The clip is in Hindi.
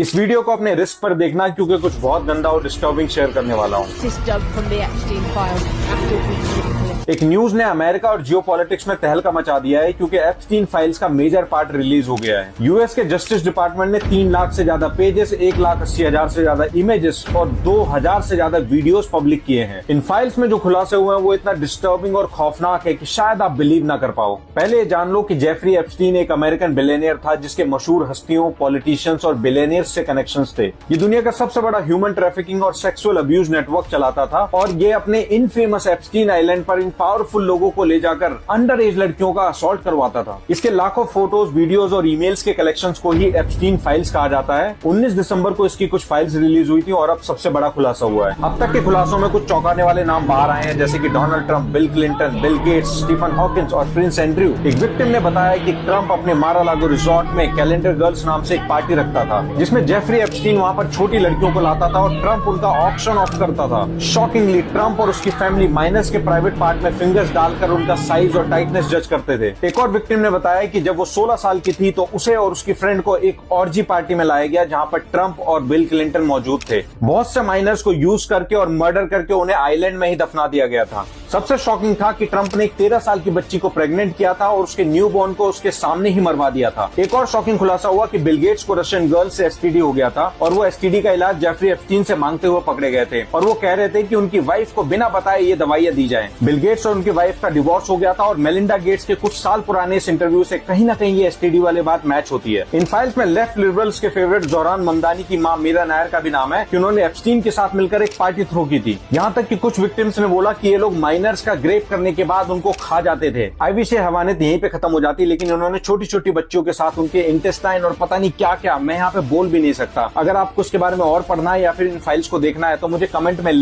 इस वीडियो को अपने रिस्क पर देखना क्योंकि कुछ बहुत गंदा और डिस्टर्बिंग शेयर करने वाला हूँ। एक न्यूज ने अमेरिका और जियोपॉलिटिक्स में तहलका मचा दिया है क्योंकि एप्स्टीन फाइल्स का मेजर पार्ट रिलीज हो गया है। यूएस के जस्टिस डिपार्टमेंट ने 3 लाख से ज्यादा पेजेस, 1,80,000 से ज्यादा इमेजेस और 2,000 से ज्यादा वीडियोस पब्लिक किए हैं। इन फाइल्स में जो खुलासे हुए हैं वो इतना डिस्टर्बिंग और खौफनाक है कि शायद आप बिलीव ना कर पाओ। पहले ये जान लो कि जेफरी एप्स्टीन एक अमेरिकन बिलियनियर था जिसके मशहूर हस्तियों, पॉलिटिशियंस और बिलियनियर्स से कनेक्शंस थे। ये दुनिया का सबसे बड़ा ह्यूमन ट्रैफिकिंग और सेक्सुअल अब्यूज नेटवर्क चलाता था और ये अपने इनफेमस एप्स्टीन आइलैंड पर इन पावरफुल लोगों को ले जाकर अंडर एज लड़कियों का असॉल्ट करवाता था। इसके लाखों फोटोज, वीडियोस और ईमेल्स के कलेक्शंस को ही एप्स्टीन फाइल्स कहा जाता है। 19 दिसंबर को इसकी कुछ फाइल्स रिलीज हुई थी और अब सबसे बड़ा खुलासा हुआ है। अब तक के खुलासों में कुछ चौंकाने वाले नाम बाहर आए हैं जैसे कि Donald Trump, Bill Clinton, Bill Gates, Stephen Hawkins और प्रिंस एंड्रयू। एक विक्टिम ने बताया कि ट्रंप अपने मारा-लागो रिजॉर्ट में कैलेंडर गर्ल्स नाम से एक पार्टी रखता था जिसमें जेफरी एप्स्टीन वहां पर छोटी लड़कियों को लाता था और ट्रंप उनका ऑक्शन ऑफ करता था। शॉकिंगली ट्रंप और उसकी फैमिली माइनर्स के प्राइवेट पार्ट में फिंगर्स डालकर उनका साइज और टाइटनेस जज करते थे। एक और विक्टिम ने बताया कि जब वो 16 साल की थी तो उसे और उसकी फ्रेंड को एक ऑर्जी पार्टी में लाया गया जहां पर ट्रंप और बिल क्लिंटन मौजूद थे। बहुत से माइनर्स को यूज करके और मर्डर करके उन्हें आइलैंड में ही दफना दिया गया था। सबसे शॉकिंग था कि ट्रंप ने एक 13 साल की बच्ची को प्रेग्नेंट किया था और उसके न्यूबॉर्न को उसके सामने ही मरवा दिया था। एक और शॉकिंग खुलासा हुआ कि बिल गेट्स को रशियन गर्ल से एसटीडी हो गया था और वो एसटीडी का इलाज जेफरी एप्स्टीन से मांगते हुए पकड़े गए थे और वो कह रहे थे कि उनकी वाइफ को बिना बताए ये दवाइयां दी जाएं। बिल गेट्स और उनकी वाइफ का डिवोर्स हो गया था और मेलिंडा गेट्स के कुछ साल पुराने इस इंटरव्यू से कहीं ना कहीं ये एसटीडी वाले बात मैच होती है। इन फाइल्स में लेफ्ट लिबरल्स के फेवरेट जोहरान ममदानी की मां मीरा नायर का भी नाम है कि उन्होंने एप्स्टीन के साथ मिलकर एक पार्टी थ्रो की थी। यहाँ तक कि कुछ विक्टिम्स ने बोला कि ये लोग माइनर्स का ग्रेप करने के बाद उनको खा जाते थे। आईवी से हवानियत यहीं पे खत्म हो जाती, लेकिन उन्होंने छोटी छोटी बच्चियों के साथ उनके इंटेस्टाइन और पता नहीं क्या क्या, मैं यहाँ पे बोल भी नहीं सकता। अगर आपको इसके बारे में और पढ़ना है या फिर इन फाइल्स को देखना है तो मुझे कमेंट में